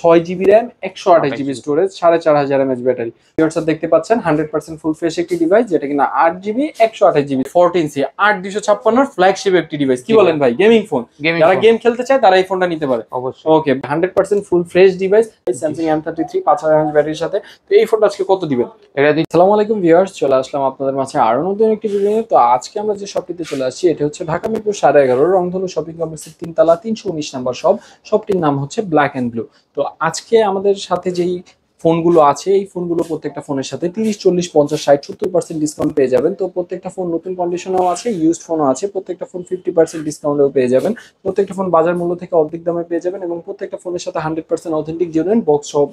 6 GB RAM 128 GB storage 4500 mAh battery. Viewers দেখতে পাচ্ছেন 100% full fresh একটি ডিভাইস, যেটা কিনা 8 জিবি 128 জিবি 14C 8256 ফ্ল্যাগশিপ একটি ডিভাইস। কি বলেন ভাই, গেমিং ফোন, যারা গেম খেলতে চায় তারা এই ফোনটা নিতে পারে অবশ্যই। ওকে, 100% full fresh device Samsung M33 5000 mAh ব্যাটারির সাথে। তো এই ফোনটা আজকে কত দিবেন? আসসালামু আলাইকুম ভিউয়ার্স, চলে আসলাম আপনাদের মাঝে আরো নতুন একটি ভিডিও নিয়ে। তো আজকে আমরা যে শপটিতে চলে আসছি এটা হচ্ছে ঢাকা মিরপুর 11.5 রংধনু শপিং কমপ্লেক্সের 3 তলা 319 নম্বর শপটির নাম হচ্ছে ব্ল্যাক এন্ড ব্লু। তো আজকে আমাদের সাথে যেই ফোনগুলো আছে এই ফোনগুলো প্রত্যেকটা ফোনের সাথে 30, 40, 50, 60, 70% ডিসকাউন্ট পেয়ে যাবেন। তো প্রত্যেকটা ফোন নতুন কন্ডিশনেও আছে, ইউজড ফোনও আছে। প্রত্যেকটা ফোন 50% ডিসকাউন্টেও পেয়ে যাবেন। প্রত্যেকটা ফোন বাজার মূল্য থেকে অর্ধেক দামে পেয়ে যাবেন এবং প্রত্যেকটা ফোনের সাথে 100% অথেন্টিক জেনুইন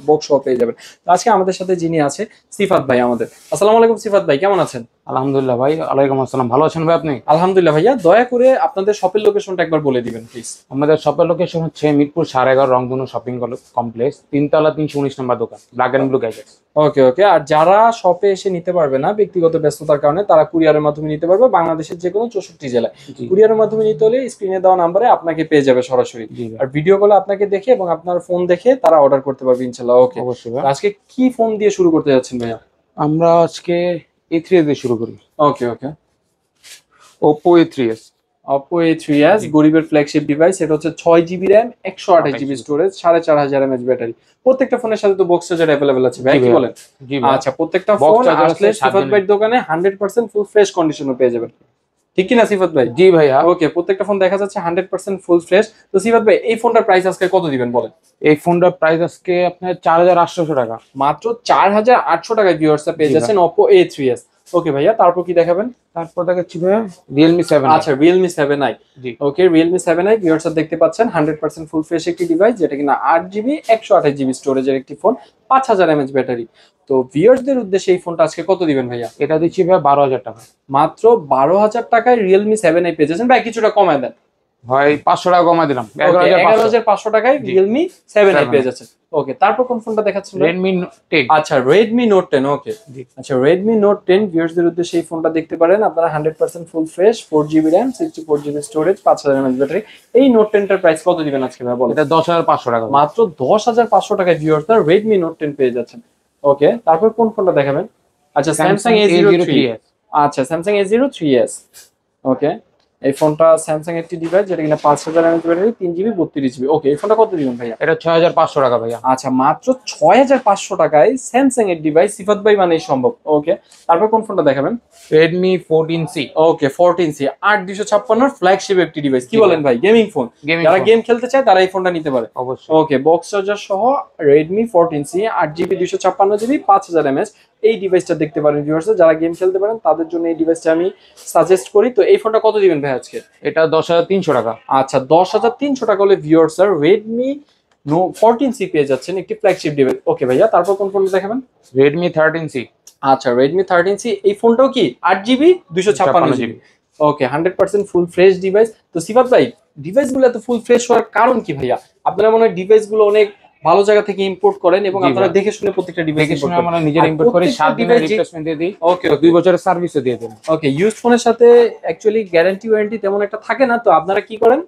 বক্স পেয়ে যাবেন। তো আজকে আমাদের সাথে যিনি আছে সিফাত ভাই আমাদের। আসসালামু আলাইকুম সিফাত ভাই, কেমন আছেন? আলহামদুলিল্লাহ ভাই। ওয়ালাইকুম আসসালাম, ভালো আছেন ভাই আপনি? আলহামদুলিল্লাহ ভাইয়া। দয়া করে আপনাদের শপের লোকেশনটা একবার বলে দিবেন প্লিজ। আমাদের শপের লোকেশন হচ্ছে মিরপুর 11.5 রংধনু শপিং কমপ্লেক্স 3 তলা 319 নম্বর দোকান, ব্ল্যাক এন্ড ব্লু গ্যাজেটস। ওকে ওকে। আর যারা শপে এসে নিতে পারবে না ব্যক্তিগত ব্যস্ততার কারণে, তারা কুরিয়ারের মাধ্যমে নিতে পারবে বাংলাদেশের যে কোনো 64 জেলায়। কুরিয়ারের মাধ্যমে নিতে হলে স্ক্রিনে দেওয়া নাম্বারে আপনাকে পেয়ে যাবে সরাসরি, আর ভিডিও কলে আপনাকে দেখে এবং আপনার ফোন দেখে তারা অর্ডার করতে পারবে ইনশাআল্লাহ। ওকে, অবশ্যই। আজকে কি ফোন দিয়ে শুরু করতে যাচ্ছেন ভাইয়া? আমরা আজকে A3s দিয়ে শুরু করি। ওকে ওকে। Oppo A3s। Oppo A3s গরিবের ফ্ল্যাগশিপ ডিভাইস। এটা হচ্ছে 6 GB RAM 128 GB storage 4500 mAh battery. প্রত্যেকটা ফোনের সাথে তো বক্স চার্জার अवेलेबल আছে ভাই, কি বলেন? আচ্ছা, প্রত্যেকটা ফোন আসলে সিফাত ভাইয়ের দোকানে 100% ফুল ফ্রেশ কন্ডিশনে পেয়ে যাবেন, ঠিক কি না সিফাত ভাই? জি ভাইয়া। ওকে, প্রত্যেকটা ফোন দেখা যাচ্ছে 100% ফুল ফ্রেশ। তো সিফাত ভাই, এই ফোনটার প্রাইস আজকে কত দিবেন বলেন? এই ফোনটার প্রাইস আজকে আপনার 4800 টাকা, মাত্র 4800 টাকায় ভিউয়ার্সরা পেয়ে যাচ্ছেন Oppo A3s। ওকে ভাইয়া, তারপর কি দেখাবেন? তারপর দেখাচ্ছি ভাইয়া Realme 7i। আচ্ছা, Realme 7i। জি ওকে, Realme 7i ভিউয়ার্সরা দেখতে পাচ্ছেন 100% ফুল ফ্রেশ একটি ডিভাইস, যেটা কিনা 8 জিবি 128 জিবি স্টোরেজের একটি ফোন, 5000 mAh ব্যাটারি। তো ভিউয়ার্সদের উদ্দেশ্যে এই ফোনটা আজকে কত দিবেন ভাইয়া? এটা দিচ্ছি ভাইয়া 12000 টাকা। মাত্র 12000 টাকায় Realme 7i পেয়ে যাচ্ছেন ভাই। কিছুটা কমায় দেন ভাই, 500 টাকা কমাই দিলাম। 11500 টাকায় Realme 7i পেয়ে যাচ্ছেন। ওকে, তারপর কোন ফোনটা দেখাচ্ছেন? Redmi Note 10। আচ্ছা, Redmi Note 10। ওকে আচ্ছা, Redmi Note 10 ভিউয়ার্সদের উদ্দেশ্যে এই ফোনটা দেখতে পারেন আপনারা। 100% full fresh, 4 GB RAM 64 GB storage 5000 mAh battery. এই Note 10 টার প্রাইস কত দিবেন আজকে ভাই বলেন? এটা 10500 টাকা। মাত্র 10500 টাকায় ভিউয়ার্সরা Redmi Note 10 পেয়ে যাচ্ছেন। ওকে, তারপর কোন ফোনটা দেখাবেন? আচ্ছা, Samsung A03s। আচ্ছা, Samsung A03s। ওকে, এই ফোনটা স্যামসাং একটি ডিভাইস, যেটা কিনা 5000 mAh ব্যাটারি, 3 জিবি 32 জিবি। ওকে, এই ফোনটা কত দিবেন ভাইয়া? এটা 6500 টাকা ভাইয়া। আচ্ছা, মাত্র 6500 টাকায় স্যামসাং এর ডিভাইস সিফাত ভাই মানেই সম্ভব। ওকে, তারপর কোন ফোনটা দেখাবেন? Redmi 14C। ওকে, 14C 8256 ফ্ল্যাগশিপ একটি ডিভাইস। কি বলেন ভাই, গেমিং ফোন, যারা গেম খেলতে চায় তারা এই ফোনটা নিতে পারে অবশ্যই। ওকে, বক্স চার্জার সহ Redmi 14C 8 GB 256 GB 5000 mAh এই ডিভাইসটা দেখতে পারেন ভিউয়ার্স। যারা গেম খেলতে পারেন তাদের জন্য এই ডিভাইসটা আমি সাজেস্ট করি। তো এই ফোনটা কত দিবেন ভাই আজকে? এটা 10300 টাকা। আচ্ছা, 10300 টাকা হলে ভিউয়ার্স Redmi 14C পেয়ে যাচ্ছেন, একটি ফ্ল্যাগশিপ ডিভাইস। ওকে ভাইয়া, তারপর কোন ফোনটা দেখাবেন? Redmi 13C। আচ্ছা, Redmi 13C এই ফোনটাও কি 8 জিবি 256 জিবি। ওকে, 100% ফুল ফ্রেশ ডিভাইস। তো সিফাত ভাই, ডিভাইসগুলো এত ফুল ফ্রেশ হওয়ার কারণ কি ভাইয়া? আপনারা মনে হয় ডিভাইসগুলো অনেক ভালো জায়গা থেকে ইম্পোর্ট করেন এবং আপনারা দেখে শুনে প্রত্যেকটা ডিভাইস দেখে শুনে আমরা নিজেরা ইম্পোর্ট করি, 7 দিনের রিপ্লেসমেন্ট দিয়ে দিই। ওকে, 2 বছরের সার্ভিসও দিয়ে দেন। ওকে, ইউজড ফোনের সাথে অ্যাকচুয়ালি গ্যারান্টি ওয়ারেন্টি তেমন একটা থাকে না, তো আপনারা কি করেন?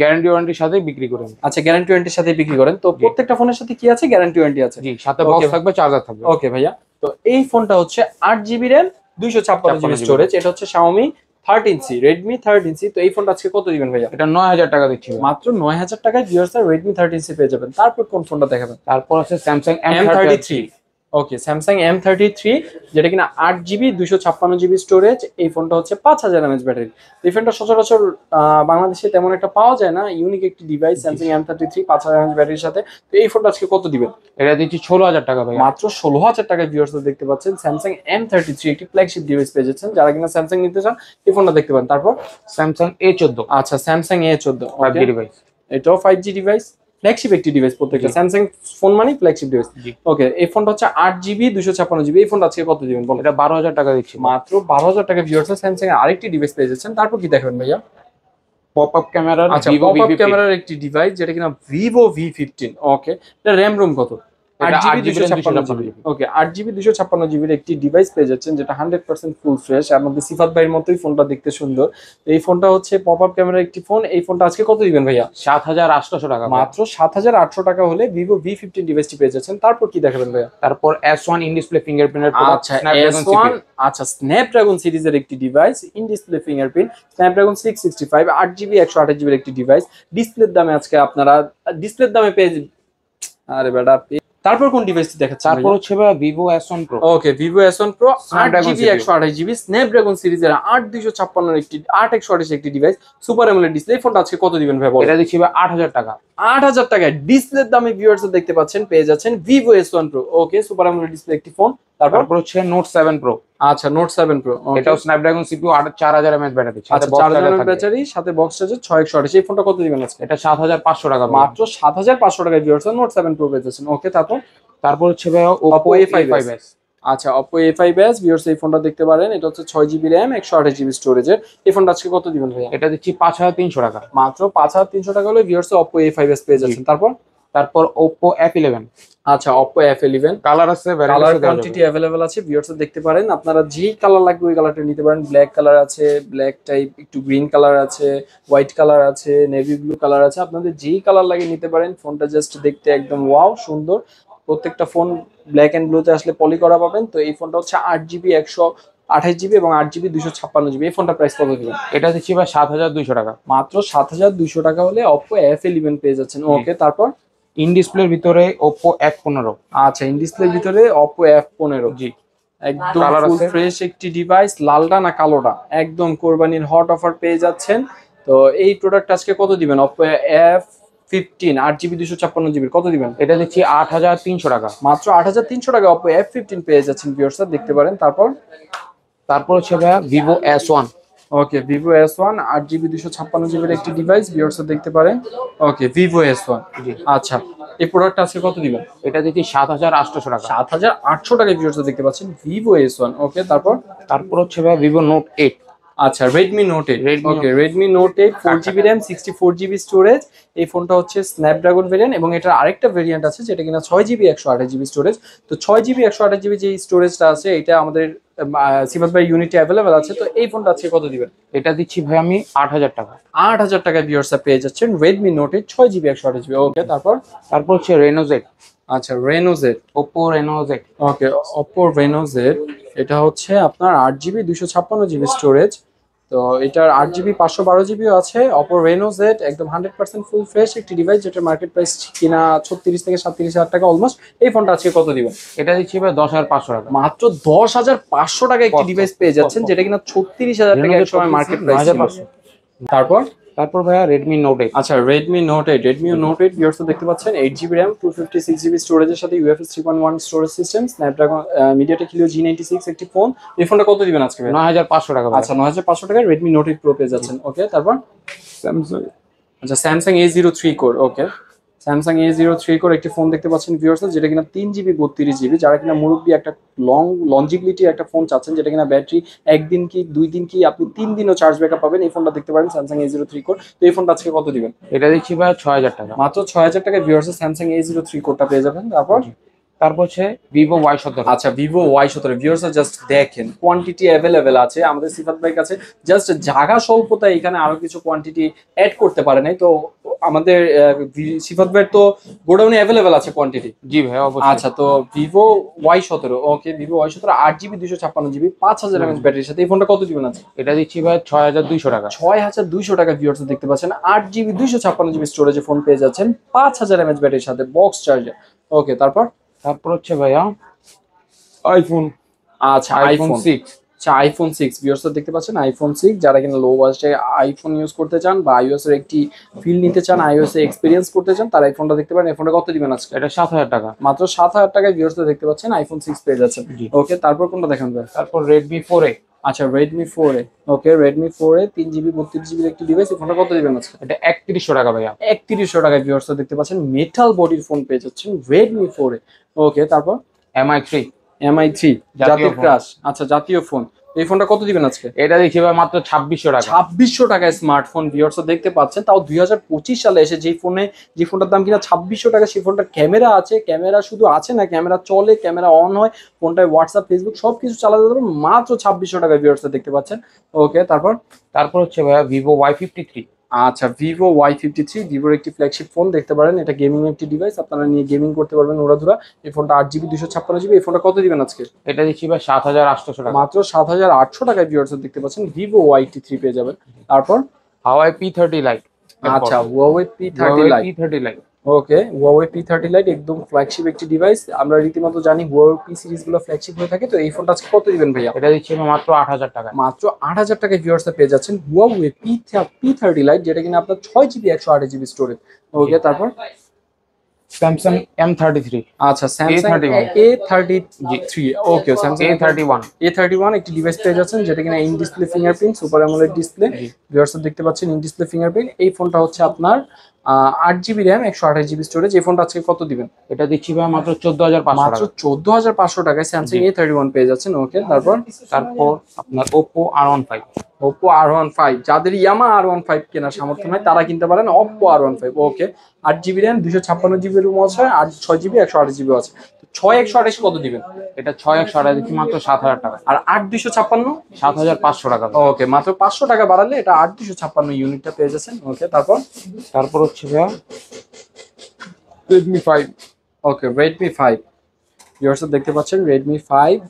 গ্যারান্টি ওয়ারেন্টির সাথে বিক্রি করেন। আচ্ছা, গ্যারান্টি ওয়ারেন্টির সাথে বিক্রি করেন। তো প্রত্যেকটা ফোনের সাথে কি আছে? গ্যারান্টি ওয়ারেন্টি আছে। জি, সাথে বক্স থাকবে, চার্জার থাকবে। ওকে ভাইয়া, তো এই ফোনটা হচ্ছে 8 জিবি র্যাম 256 জিবি স্টোরেজ। এটা হচ্ছে Xiaomi 13C, Redmi 13C। তো এই ফোনটা আজকে কত দিবেন ভাইয়া? এটা 9000 টাকা দিচ্ছি। মাত্র 9000 টাকায় ভিউয়ার্স Redmi 13C পেয়ে যাবেন। তারপর কোন ফোনটা দেখাবেন? তারপর আছে Samsung M33। ওকে, Samsung M33, যেটা কিনা 8 জিবি 256 জিবি স্টোরেজ। এই ফোনটা হচ্ছে 5000 mAh ব্যাটারি। এই ফোনটা সচরাচর বাংলাদেশে তেমন একটা পাওয়া যায় না, ইউনিক একটি ডিভাইস Samsung M33 5000 mAh ব্যাটারির সাথে। তো এই ফোনটা আজকে কত দিবেন? এটা দিচ্ছি 16000 টাকা ভাই। মাত্র 16000 টাকায় ভিউয়ার্স দেখতে পাচ্ছেন Samsung M33 একটি ফ্ল্যাগশিপ ডিভাইস পেয়ে যাচ্ছেন। যারা কিনা Samsung নিতে চান এই ফোনটা দেখতে পারেন। তারপর Samsung A14। আচ্ছা, Samsung A14 5G ডিভাইস। এটাও 5G ডিভাইস, ফ্ল্যাগশিপ একটি ডিভাইস। প্রত্যেকটা স্যামসাং ফোন মানে ফ্ল্যাগশিপ ডিভাইস। ওকে, এই ফোনটা হচ্ছে 8 জিবি 256 জিবি। এই ফোনটা আজকে কত দিবেন বলেন? এটা 12000 টাকা দিচ্ছি। মাত্র 12000 টাকা ভিউয়ার্স স্যামসাং এর আরেকটি ডিভাইস পেয়ে যাচ্ছেন। তারপর কি দেখাবেন ভাইয়া? পপআপ ক্যামেরার আচ্ছা, পপআপ ক্যামেরার একটি ডিভাইস, যেটা কিনা Vivo V15। ওকে, এটা র‍্যাম রোম কত? এটা 8GB 8GB 256GB। ওকে 8GB 256GB একটি ডিভাইস পেয়ে যাচ্ছেন যেটা 100% ফুল ফ্রেশ। এর মধ্যে সিফাত ভাইয়ের মতোই ফোনটা দেখতে সুন্দর। তো এই ফোনটা হচ্ছে পপ আপ ক্যামেরার একটি ফোন। এই ফোনটা আজকে কত দিবেন ভাইয়া? 7800 টাকা। মাত্র 7800 টাকা হলে ভিভো V15 ডিভাইসটি পেয়ে যাচ্ছেন। তারপর কি দেখাবেন ভাইয়া? তারপর S1 ইন ডিসপ্লে ফিঙ্গারপ্রিন্টের প্রোডাক্ট, আচ্ছা স্ন্যাপড্রাগন S1, আচ্ছা স্ন্যাপড্রাগন সিরিজের একটি device, in display fingerprint, Snapdragon 665, 8GB 128GB একটি ডিভাইস। ডিসপ্লের দামে আজকে আপনারা ডিসপ্লের দামে পেয়ে, আরে বেটা তারপর কোন ডিভাইসটি দেখাচ্ছেন? তারপর হচ্ছে ভাই Vivo S1 Pro। ওকে Vivo S1 Pro, Snapdragon 8GB 128GB Snapdragon সিরিজের 8156 একটি 8128 একটি ডিভাইস, সুপার অ্যামোলেড ডিসপ্লে। ফোনটা আজকে কত দিবেন ভাই বলেন? এটা দিচ্ছি ভাই 8000 টাকা। 8000 টাকায় ডিসপ্লের দামে ভিউয়ার্স দেখতে পাচ্ছেন পেয়ে যাচ্ছেন Vivo S1 Pro। ওকে সুপার অ্যামোলেড ডিসপ্লে একটি ফোন। তারপর হচ্ছে Note 7 Pro। আচ্ছা Note 7 Pro, এটাও স্ন্যাপড্রাগন CPU 4000 mAh ব্যাটারি, আচ্ছা 4000 mAh ব্যাটারি, সাথে বক্স চার্জার 6128। এই ফোনটা কত দিবেন আজকে? এটা 7500 টাকা। মাত্র 7500 টাকায় ভিউয়ার্স Note 7 Pro পেয়ে যাচ্ছেন। ওকে তারপর হচ্ছে ভাই Oppo A5s। আচ্ছা Oppo A5s ভিউয়ার্স এই ফোনটা দেখতে পারেন। এটা হচ্ছে 6GB RAM 128GB স্টোরেজের। এই ফোনটা আজকে কত দিবেন ভাইয়া? এটা দিচ্ছি 5300 টাকা। মাত্র 5300 টাকা হলে ভিউয়ার্স Oppo A5s পেয়ে যাচ্ছেন। তারপর Oppo F11। আচ্ছা Oppo F11 কালার আছে, কালার কোয়ান্টিটি अवेलेबल আছে, ভিউয়ার্স দেখতে পারেন। আপনারা যেই কালার লাগবে ওই কালারটা নিতে পারেন। ব্ল্যাক কালার আছে, ব্ল্যাক টাইপ একটু গ্রিন কালার আছে, হোয়াইট কালার আছে, নেভি ব্লু কালার আছে। আপনাদের যেই কালার লাগে নিতে পারেন। ফোনটা জাস্ট দেখতে একদম ওয়াও সুন্দর। প্রত্যেকটা ফোন ব্ল্যাক এন্ড ব্লুতে আসলে পলি করা পাবেন। তো এই ফোনটা হচ্ছে 8GB 128GB এবং 8GB 256GB। এই ফোনটা প্রাইস কত দিবেন? এটা দিচ্ছি ভাই 7200 টাকা। মাত্র 7200 টাকা হলে Oppo F11 পেয়ে যাচ্ছেন। ওকে তারপর ইন ডিসপ্লের ভিতরে Oppo F15। আচ্ছা ইন ডিসপ্লের ভিতরে Oppo F15। জি একদম কালার ফুল আছে। ফ্রেশ একটি ডিভাইস। লালটা না কালোটা? একদম কোরবানির হট অফার পেয়ে যাচ্ছেন। তো এই প্রোডাক্ট আজকে কত দিবেন? Oppo F15 8GB 256GB কত দিবেন? এটা দিচ্ছি 8300 টাকা। মাত্র 8300 টাকা Oppo F15 পেয়ে যাচ্ছেন ভিউয়ার্স দেখতে পারেন। তারপর হচ্ছে ভাই Vivo S1। ওকে Vivo S1 8GB 256GB একটি ডিভাইস ভিউয়ার্স দেখতে পারেন। ওকে Vivo S1। জি আচ্ছা এই প্রোডাক্ট আজকে কত দিবেন? এটা দিচ্ছি 7800 টাকা। 7800 টাকায় ভিউয়ার্স দেখতে পাচ্ছেন Vivo S1। ওকে তারপর হচ্ছে ভাই Vivo Note 8। আচ্ছা Redmi Note 8। ওকে Redmi Note 8 4GB RAM 64GB storage. এই ফোনটা হচ্ছে স্ন্যাপড্রাগন ভেরিয়েন্ট এবং এটার আরেকটা ভেরিয়েন্ট আছে যেটা কিনা 6GB 128GB স্টোরেজ। তো 6GB 128GB যে স্টোরেজটা আছে এটা আমাদের সিফাত ভাই ইউনিটে अवेलेबल আছে। তো এই ফোনটা আজকে কত দিবেন? এটা দিচ্ছি ভাই আমি 8000 টাকা। 8000 টাকায় ভিউয়ার্স পেয়ে যাচ্ছেন Redmi Note 8 6GB 128GB। ওকে তারপর হচ্ছে Reno Z। আচ্ছা Reno Z, Oppo Reno Z। ওকে Oppo Reno Z। এটা হচ্ছে আপনার 8GB 256GB স্টোরেজ। তো এটার 8GB 512GB আছে। Oppo Reno Z একদম 100% ফুল ফ্রেশ একটি ডিভাইস যেটার মার্কেট প্রাইস কিনা 36 থেকে 37,000 টাকা অলমোস্ট। এই ফোনটা আজকে কত দিবেন? এটা দিচ্ছি ভাই 10500 টাকা। মাত্র 10500 টাকা একটি ডিভাইস পেয়ে যাচ্ছেন যেটা কিনা 36,000 টাকা এক সময় মার্কেট প্রাইস ছিল। তারপর ভাইয়া Redmi Note 8। আচ্ছা Redmi Note 8 ভিউয়ার্স দেখতে পাচ্ছেন 8GB RAM 256GB স্টোরেজের সাথে UFS 3.1 storage system, Snapdragon MediaTek Helio G96 একটি ফোন। এই ফোনটা কত দিবেন আজকে? 9500 টাকা। আচ্ছা 9500 টাকায় Redmi Note 8 Pro পেয়ে যাচ্ছেন। ওকে তারপর Samsung A03 Core। ওকে Samsung A03 Core একটি ফোন দেখতে পাচ্ছেন ভিউয়ার্স যেটা কিনা 3GB 32GB। যারা কিনা মুরব্বি একটা লংজিবিলিটি একটা ফোন চাচ্ছেন যেটা কিনা ব্যাটারি একদিন কি 2 দিন কি আপনি 3 দিনও চার্জ ব্যাকআপ পাবেন, এই ফোনটা দেখতে পারেন Samsung A03 Core। তো এই ফোনটা আজকে কত দিবেন? এটা দিচ্ছি ভাই 6000 টাকা। মাত্র 6000 টাকায় ভিউয়ার্স Samsung A03 Core পেয়ে যাবেন। তারপর হচ্ছে Vivo Y17। আচ্ছা Vivo Y17 ভিউয়ার্স জাস্ট দেখেন কোয়ান্টিটি अवेलेबल আছে আমাদের সিফাত ভাইয়ের কাছে। জাস্ট জায়গা স্বল্পতা এখানে আরো কিছু কোয়ান্টিটি অ্যাড করতে পারে নাই। তো আমাদের সিফাত ভাইয়ের তো গোডাউনে अवेलेबल আছে কোয়ান্টিটি। জি ভাই অবশ্যই। আচ্ছা তো Vivo Y17। ওকে Vivo Y17 8GB 256GB 5000 mAh ব্যাটারির সাথে এই ফোনটা কত দিবেন আছে? এটা দিচ্ছি ভাই 6200 টাকা। 6200 টাকা ভিউয়ার্স দেখতে পাচ্ছেন 8GB 256GB স্টোরেজে ফোন পেয়ে যাচ্ছেন 5000 mAh ব্যাটারির সাথে বক্স চার্জার। ওকে তারপর হচ্ছে ভাইয়া আইফোন। আচ্ছা আইফোন 6। আচ্ছা আইফোন 6 ভিউয়ার্স দেখতে পাচ্ছেন আইফোন 6 যারা কিনা লো বাজেটে আইফোন ইউজ করতে চান বা iOS এর একটি ফিল নিতে চান, iOS এ এক্সপেরিয়েন্স করতে চান, তারা এই ফোনটা দেখতে পারেন। এই ফোনটা কত দিবেন আজকে? এটা 7000 টাকা। মাত্র 7000 টাকায় ভিউয়ার্স দেখতে পাচ্ছেন আইফোন 6 পেয়ে যাচ্ছেন। ওকে তারপর কোনটা দেখান ভাই? তারপর Redmi 4A। আচ্ছা Redmi 4A। ওকে Redmi 4A 3GB 32GB একটি ডিভাইস। এই ফোনটা কত দিবেন আজকে? এটা 3100 টাকা ভাইয়া। 3100 টাকায় ভিউয়ার্স দেখতে পাচ্ছেন মেটাল বডির ফোন পেয়ে যাচ্ছেন Redmi 4A। ওকে তারপর MI3 জাতীয় ক্রাশ। আচ্ছা জাতীয় ফোন এই ফোনটা কত দিবেন আজকে? এটা দেখছি ভাই মাত্র 2600 টাকা। 2600 টাকায় স্মার্টফোন ভিউয়ার্স দেখতে পাচ্ছেন, তাও 2025 সালে এসে যে ফোনটার দাম কিনা 2600 টাকা, সেই ফোনটার ক্যামেরা আছে, ক্যামেরা শুধু আছে না, ক্যামেরা চলে, ক্যামেরা অন হয়, ফোনটায় হোয়াটসঅ্যাপ ফেসবুক সবকিছু চালাতে পারবেন মাত্র 2600 টাকায় ভিউয়ার্স দেখতে পাচ্ছেন। ওকে, তারপর হচ্ছে ভাইয়া ভিভো Y53। আচ্ছা, ভিভো Y53 ভিভোর একটি ফ্ল্যাগশিপ ফোন দেখতে পারেন, এটা গেমিং একটি ডিভাইস, আপনারা নিয়ে গেমিং করতে পারবেন উড়াধুরা। এই ফোনটা 8GB 256GB। এই ফোনটা কত দিবেন আজকে? এটা দেখছি ভাই 7800 টাকা। মাত্র 7800 টাকায় ভিউয়ার্স দেখতে পাচ্ছেন ভিভো Y83 পেয়ে যাবেন। তারপর Huawei P30 Lite। আচ্ছা, Huawei P30 Lite। ওকে, Huawei P30 Lite একদম ফ্ল্যাগশিপ একটি ডিভাইস, আমরা রীতিমতো জানি Huawei P সিরিজ গুলো ফ্ল্যাগশিপ হয়ে থাকে। তো এই ফোনটা আজকে কত দিবেন ভাইয়া? এটা দিচ্ছি মাত্র 8000 টাকা। মাত্র 8000 টাকায় ভিউয়ার্স পেয়ে যাচ্ছেন Huawei P30 Lite, যেটা কিনা আপনার 6GB 128GB স্টোরেজ। ওকে, তারপর Samsung M33। আচ্ছা, Samsung A33। ওকে, Samsung A31 একটি ডিভাইস পেয়ে যাচ্ছেন, যেটা কিনা in display fingerprint, super AMOLED display. Viewers দেখতে পাচ্ছেন ইন ডিসপ্লে ফিঙ্গারপ্রিন্ট। এই ফোনটা হচ্ছে আপনার 8GB র্যাম 128GB স্টোরেজ। এই ফোনটা আজকে কত দিবেন? এটা দিচ্ছি ভাই মাত্র 14500 মাত্র টাকা। 14500 টাকায় Samsung A31 পেয়ে যাচ্ছেন। ওকে, তারপর আপনার Oppo R15। Oppo R15, যাদের Yamaha R15 কেনার সামর্থ্য নয় তারা কিনতে পারেন Oppo R15। ওকে, 8GB র্যাম 256GB রুম আছে, আর 6GB 128GB আছে। তো 6128 কত দিবেন? এটা 6128 দিচ্ছি মাত্র 7000 টাকা। আর 8256? 7500 টাকা। ওকে, মাত্র 500 টাকা বাড়ালে এটা 8256 ইউনিটটা পেয়ে যাচ্ছেন। ওকে, তারপর হচ্ছে ভাইয়া Redmi 5। ওকে, Redmi 5 ভিউয়ার্স দেখতে পাচ্ছেন Redmi 5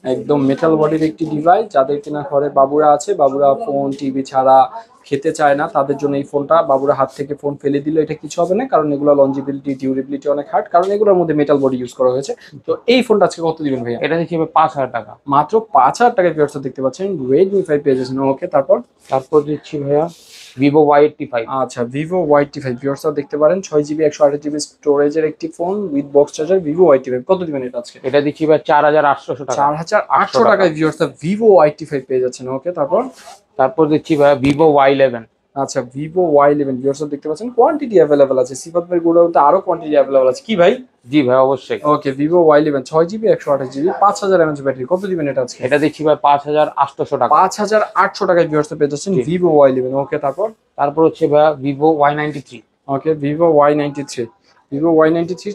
একদম মেটাল বডির একটি ডিভাইস, যাদের কিনা ঘরে বাবুরা আছে, বাবুরা ফোন টিভি ছাড়া খেতে চায় না, তাদের জন্য এই ফোনটা। বাবুরা হাত থেকে ফোন ফেলে দিলে এটা কিছু হবে না, কারণ এগুলো লঞ্জিবিলিটি ডিউরেবিলিটি অনেক হার্ড, কারণ এগুলোর মধ্যে মেটাল বডি ইউজ করা হয়েছে। তো এই ফোনটা আজকে কত দিবেন ভাইয়া? এটা দিচ্ছি 5000 টাকা। মাত্র 5000 টাকায় ভিউয়ার্স দেখতে পাচ্ছেন Redmi 5 পেয়ে যাচ্ছেন। ওকে, তারপর দিচ্ছি ভাইয়া Vivo Y85। আচ্ছা, Vivo Y85 ভিউয়ার্স দেখতে পারেন 6GB 128GB স্টোরেজের একটি phone with box charger Vivo Y85। কত দিবেন এটা আজকে? এটা দিচ্ছি ভাই 4800 টাকা। 4800 টাকায় ভিউয়ার্স Vivo Y85 পেয়ে যাচ্ছেন। ওকে, তারপর দিচ্ছি ভাই Vivo Y11। আচ্ছা, Vivo Y11 ভিউয়ার্স দেখতে পাচ্ছেন কোয়ান্টিটি अवेलेबल আছে, সিফাত ভাই গুলোতে আরো কোয়ান্টিটি अवेलेबल আছে। কি ভাই? জি ভাই, অবশ্যই। ওকে, Vivo Y11 6GB 128GB 5000 mAh battery. কত দিবেন এটা আজকে? এটা দিচ্ছি ভাই 5800 টাকা। 5800 টাকায় ভিউয়ার্স পেয়ে যাচ্ছেন Vivo Y11। ওকে, তারপর হচ্ছে ভাই Vivo Y93। ওকে, Vivo Y93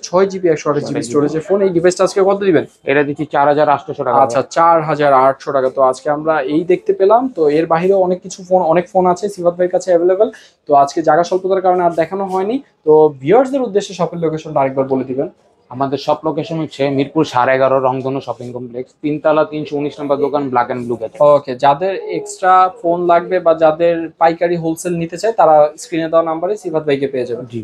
6GB 128GB স্টোরেজের ফোন। এই ডিভাইসটা আজকে কত দিবেন? এটা দিচ্ছি 4800 টাকা। আচ্ছা, 4800 টাকা। তো আজকে আমরা এই দেখতে পেলাম, তো এর বাইরেও অনেক ফোন আছে সিফাত ভাইয়ের কাছে অ্যাভেলেবেল। তো আজকে জায়গা স্বল্পতার কারণে আর দেখানো হয়নি। তো ভিউয়ার্সদের উদ্দেশ্যে শপের লোকেশনটা আরেকবার বলে দিবেন। আমাদের শপ লোকেশন হচ্ছে মিরপুর 11.5 রংধনু শপিং কমপ্লেক্স, 3 তলা 319 নম্বর দোকান, ব্ল্যাক এন্ড ব্লু গ্যাজেট। ওকে, যাদের এক্সট্রা ফোন লাগবে বা যাদের পাইকারি হোলসেল নিতে চায় তারা স্ক্রিনে দেওয়া নাম্বারে সিফাত ভাইকে পেয়ে যাবেন। জি।